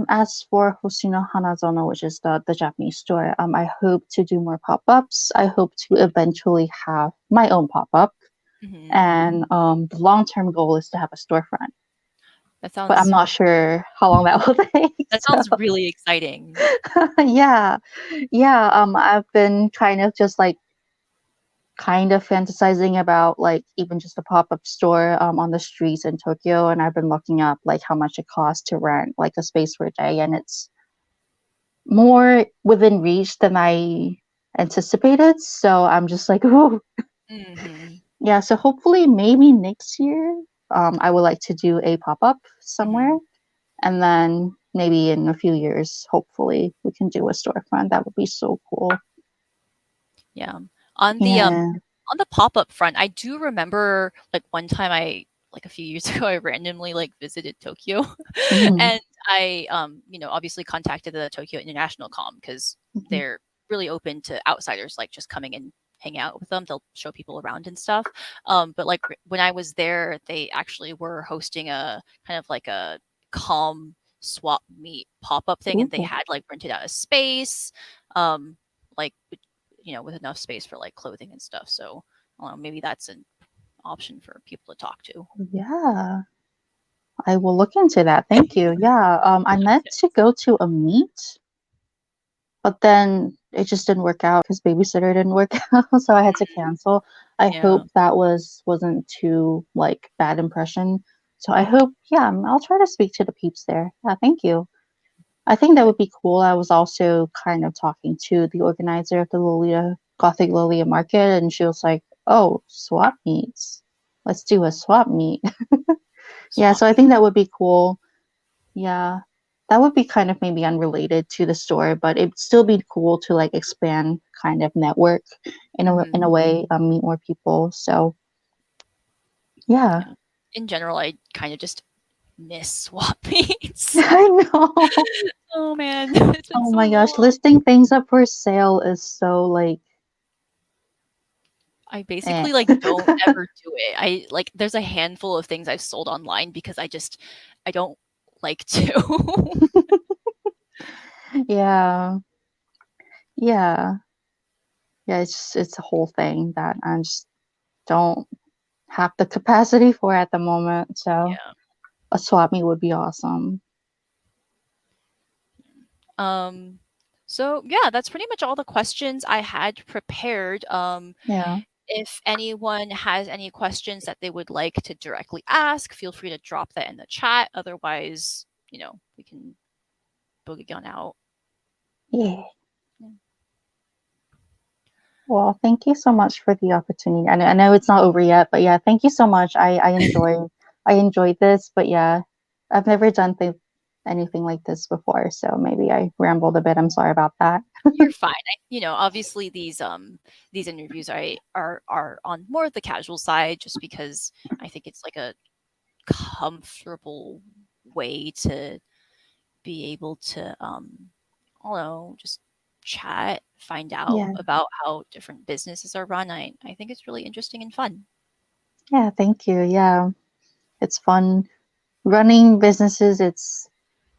as for Hoshino Hanazono, which is the Japanese store, I hope to do more pop ups. I hope to eventually have my own pop up. Hmm. And the long term goal is to have a storefront, That but I'm sounds not sure how long that will take. that So, sounds really exciting. yeah, yeah. I've been kind of just like kind of fantasizing about like even just a pop up store on the streets in Tokyo, and I've been looking up like how much it costs to rent like a space for a day, and it's more within reach than I anticipated. So I'm just like, oh, Hmm. yeah. So hopefully, maybe next year, I would like to do a pop up somewhere, Hmm. and then maybe in a few years, hopefully, we can do a storefront. That would be so cool. Yeah. On the Yeah. on the pop-up front, I do remember like one time like a few years ago I randomly like visited Tokyo Hmm. and I obviously contacted the Tokyo International Com because Hmm. they're really open to outsiders like just coming and hang out with them. They'll show people around and stuff. But like when I was there, they actually were hosting a kind of like a calm swap meet pop-up thing and they Ooh, had like rented out a space um like with enough space for like clothing and stuff. So I don't know, maybe that's an option for people to talk to. yeah. I will look into that. Thank you. Yeah. I meant to go to a meet, but then it just didn't work out because babysitter didn't work out, so I had to Mhm. cancel. I Yeah. hope that wasn't too like bad impression. So I Mhm. hope, yeah, I'll try to speak to the peeps there. Yeah, thank you. I think that Yeah. would be cool. I was also kind of talking to the organizer of the Lolita Gothic Lolita Market, and she was like, "Oh, swap meets. Let's do a swap meet." Yeah, Swap so I meet. think that would be cool. Yeah. That would be kind of maybe unrelated to the store, but it'd still be cool to like expand kind of network in a Hmm. way, meet more people. So yeah. Yeah. In general, I kind of just miss swap meets. I know. Oh man, it's been Oh so my gosh, long. listing things up for sale is so like I Eh. basically, like, don't ever do it. I like, there's a handful of things I've sold online because I don't like to. Yeah, yeah, yeah. It's a whole thing that I just don't have the capacity for at the moment. So Yeah. a swap meet would be awesome. Um, so yeah, that's pretty much all the questions I had prepared. Yeah, If anyone has any questions that they would like to directly ask, feel free to drop that in the chat. Otherwise, we can boogie on out. yeah. Yeah. Well, thank you so much for the opportunity. I know it's not over yet, but yeah, thank you so much. I enjoyed this, but yeah, I've never done anything like this before, so maybe I rambled a bit. I'm sorry about that. You're fine. Obviously these interviews are on more of the casual side just because I think it's like a comfortable way to be able to I don't know, just chat, find out Yeah, about how different businesses are run. I think it's really interesting and fun. yeah, thank you. Yeah, it's fun running businesses. It's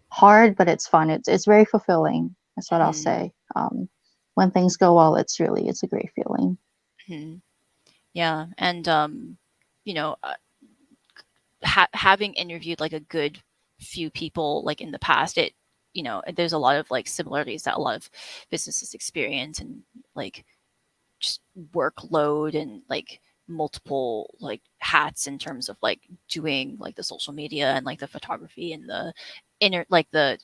hard, but it's fun. It's very fulfilling. That's what I'll Mhm, say. When things go well, it's a great feeling. mhm. Yeah, and you know, having interviewed like a good few people like in the past, there's a lot of like similarities that a lot of businesses experience, and like just workload and like multiple like hats in terms of like doing like the social media and like the photography and the inner like the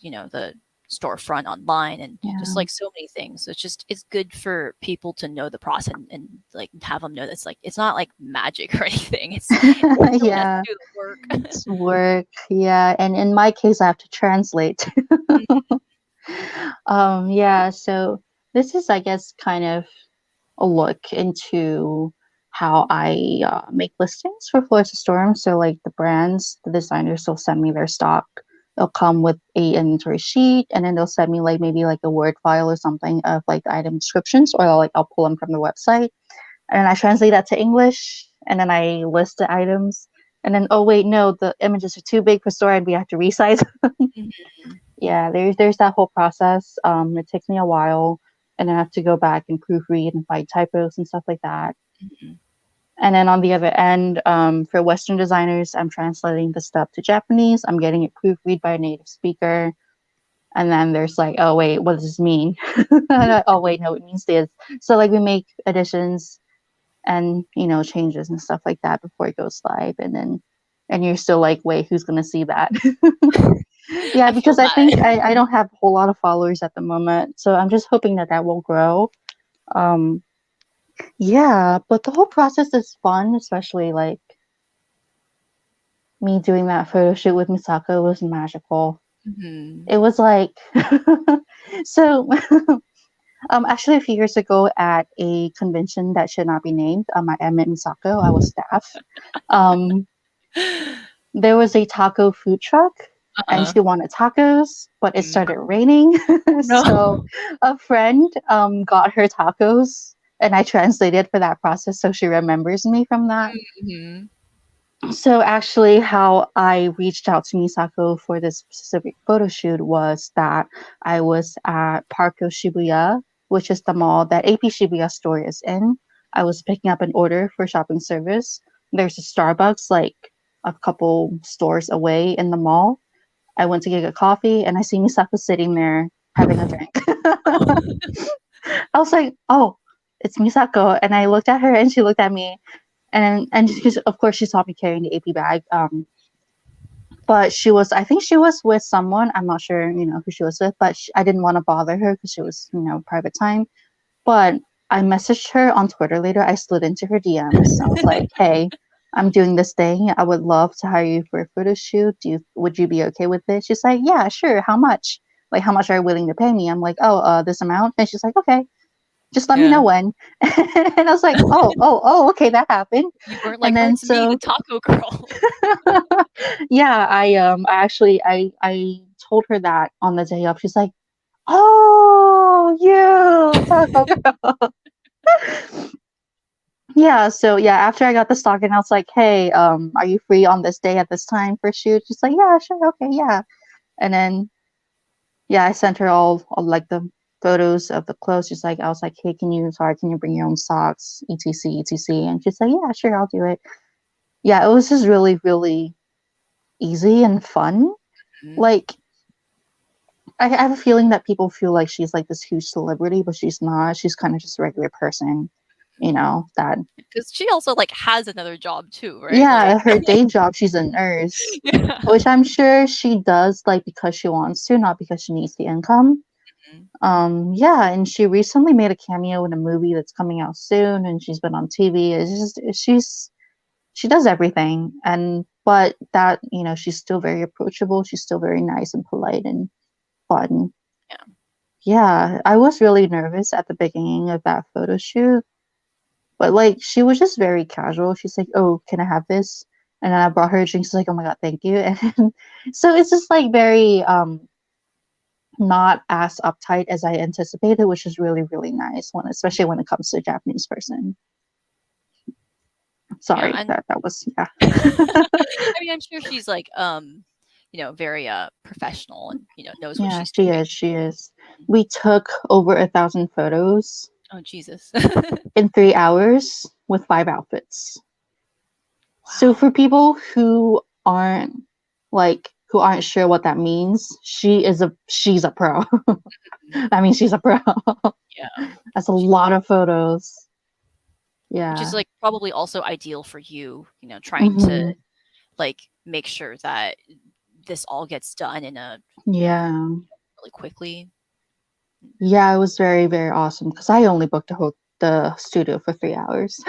storefront online and just Yeah, like so many things. So it's good for people to know the process and like have them know that's like it's not like magic or anything. It's someone has to yeah, do the work. it's work. Yeah, and in my case, I have to translate. Yeah, so this is, I guess, kind of a look into how I make listings for Flores Astorum. So, like the brands, the designers will send me their stock. They'll come with a inventory sheet, and then they'll send me like maybe like a Word file or something of like the item descriptions, or I'll pull them from the website, and then I translate that to English, and then I list the items. And then, oh wait, no, the images are too big for store, and we have to resize. Mhm, Yeah, there's that whole process. It takes me a while, and I have to go back and proofread and find typos and stuff like that. mhm, And then on the other end, for Western designers, I'm translating the stuff to Japanese. I'm getting it proofread by a native speaker. And then there's like, oh wait, what does this mean? Oh wait, no, it means this. So like we make additions and changes and stuff like that before it goes live, and you're still like, wait, who's gonna see that? Yeah, I feel because I think that. I don't have a whole lot of followers at the moment, so I'm just hoping that will grow. Um, yeah, but the whole process is fun, especially like me doing that photo shoot with Misako was magical. Mhm. It was like, so actually a few years ago at a convention that should not be named, I met Misako. I was staff. Um, there was a taco food truck, and Uh-uh. she wanted tacos, but it Mm. started raining. So No. a friend got her tacos, and I translated for that process, so she remembers me from that. Mhm. So actually, how I reached out to Misako for this specific photo shoot was that I was at Parko Shibuya, which is the mall that AP Shibuya store is in. I was picking up an order for shopping service. There's a Starbucks like a couple stores away in the mall. I went to get a coffee, and I see Misako sitting there having a drink. I was like, "Oh, it's Misako," and I looked at her, and she looked at me, and she's, of course, she saw me carrying the AP bag. But I think she was with someone. I'm not sure, who she was with, but I didn't want to bother her because she was, private time. But I messaged her on Twitter later. I slid into her DMs. I was like, "Hey, I'm doing this thing. I would love to hire you for a photo shoot. Would you be okay with this?" She's like, "Yeah, sure. How much? Like, how much are you willing to pay me?" I'm like, "Oh, this amount." And she's like, "Okay, just let me know Yeah. when." And I was like, "Oh, oh, oh, okay, that happened." You weren't And like, "Oh, then it's me, the so taco girl." yeah, I actually I told her that on the day of. She's like, "Oh, you taco girl." Yeah, so yeah, after I got the stock and I was like, "Hey, are you free on this day at this time for shoot?" She's like, "Yeah, sure, okay, yeah." And then yeah, I sent her all like the photos of the clothes. She's like, I was like, "Hey, can you bring your own socks, etc, etc." And she's like, "Yeah, sure, I'll do it." Yeah, it was just really, really easy and fun. Mhm. Like, I have a feeling that people feel like she's like this huge celebrity, but she's not. She's kind of just a regular person, that Because she also like has another job too, right? yeah, Like, her day job, she's a nurse, yeah. which I'm sure she does like because she wants to, not because she needs the income. Mhm. Yeah, and she recently made a cameo in a movie that's coming out soon, and she's been on TV. It's just she does everything, and but that she's still very approachable. She's still very nice and polite and fun. Yeah. Yeah, I was really nervous at the beginning of that photo shoot, but like she was just very casual. She's like, "Oh, can I have this?" And then I brought her a drink. She's like, "Oh my God, thank you." And so it's just like very not as uptight as I anticipated, which is really, really nice when especially when it comes to a Japanese person. Yeah, Sorry, and that was yeah. I mean, I'm sure she's like, very professional and knows what Yeah, she's she doing. is. She is. We took over 1,000 photos Oh, Jesus. in 3 hours with 5 outfits. So Wow. for people who aren't sure what that means, she's a pro. Mhm. I mean, she's a pro. Yeah. That's a She, lot of photos. which is Yeah. like probably also ideal for you, trying to Hmm. like make sure that this all gets done in a, Yeah. really quickly. Yeah, it was very, very awesome because I only booked the studio for 3 hours.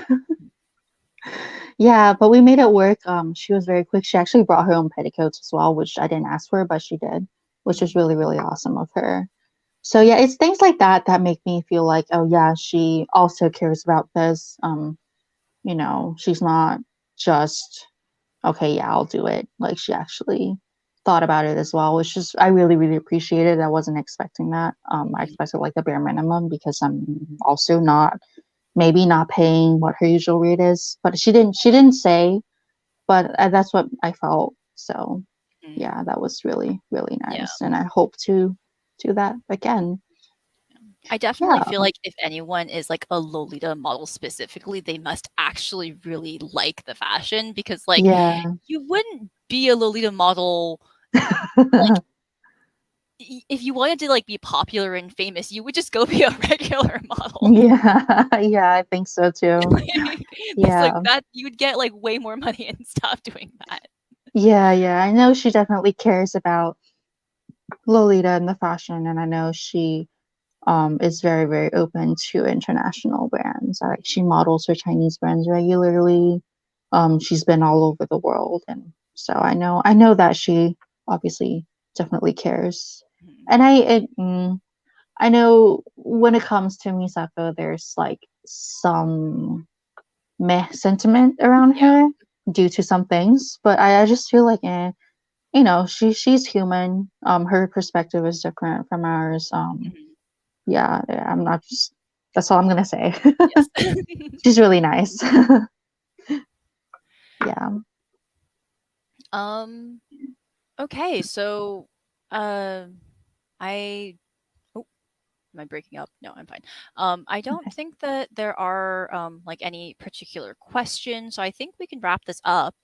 Yeah, but we made it work. She was very quick. She actually brought her own petticoats as well, which I didn't ask for, but she did, which was Mhm. really, really awesome of her. So yeah, it's things like that that make me feel like, oh yeah, she also cares about this. She's not just okay, yeah, I'll do it. Like she actually thought about it as well, which is I really, really appreciated. I wasn't expecting that. I Mhm. expected like the bare minimum because I'm also not maybe not paying what her usual rate is, but she didn't say, but that's what I felt. So Mhm. yeah, that was really, really Yeah. nice, and I hope to do that again. I definitely Yeah, feel like if anyone is like a Lolita model specifically, they must actually really like the fashion because like yeah. you wouldn't be a Lolita model like if you wanted to like be popular and famous, you would just go be a regular model. Yeah, yeah, I think so too. Like, it's like Yeah. that you would get like way more money and stuff doing that. Yeah, yeah. I know she definitely cares about Lolita and the fashion, and I know she is very, very open to international brands. Like she models for Chinese brands regularly. She's been all over the world, and so I know that she obviously definitely cares. Mhm. And I know when it comes to Misako, there's like some meh sentiment around Yeah. her due to some things, but I just feel like she's human. Her perspective is different from ours. Mhm. Yeah, I'm not just that's all I'm gonna say. Yes. She's really nice. Yeah. um okay, so uh I oh, am I breaking up? No, I'm fine. I don't Okay. think that there are like any particular questions, so I think we can wrap this up.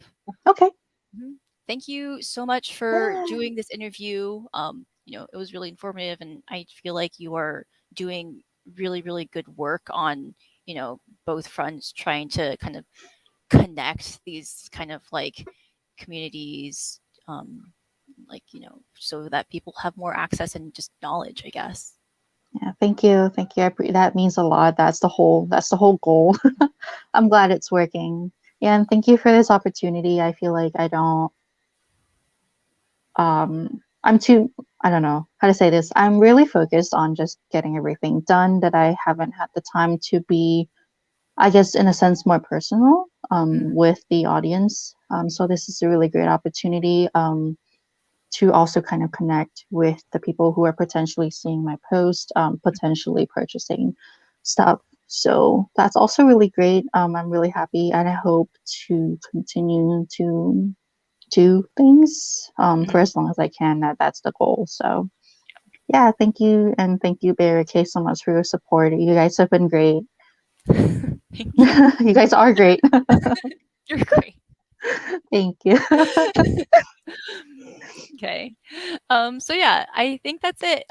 Okay. Mhm. Thank you so much for Yeah. doing this interview. It was really informative, and I feel like you are doing really, really good work on, both fronts, trying to kind of connect these kind of like communities, so that people have more access and just knowledge, I guess. Yeah. Thank you. Thank you. That means a lot. That's the whole goal. I'm glad it's working. Yeah, and thank you for this opportunity. I feel like I'm too I don't know how to say this. I'm really focused on just getting everything done that I haven't had the time to be, I guess, in a sense, more personal Mm, with the audience. So this is a really great opportunity to also kind of connect with the people who are potentially seeing my post, potentially purchasing stuff. So that's also really great. I'm really happy, and I hope to continue to do things for Mhm. as long as I can. That's the goal. So yeah, thank you, and thank you, Barry K, so much for your support. You guys have been great. Thank you. You guys are great. You're great. Thank you. Okay. So yeah, I think that's it.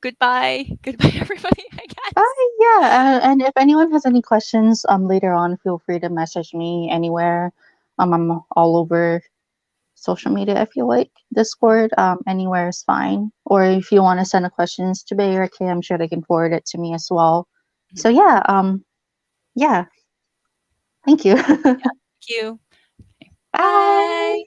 Goodbye. Goodbye everybody, I guess. Yeah, and if anyone has any questions later on, feel free to message me anywhere. I'm all over social media if you like. Discord, anywhere is fine. Or if you want to send the questions to Bay or Kay, I'm sure they can forward it to me as well. Mhm. So yeah, thank you. Thank you. Bye. Bye.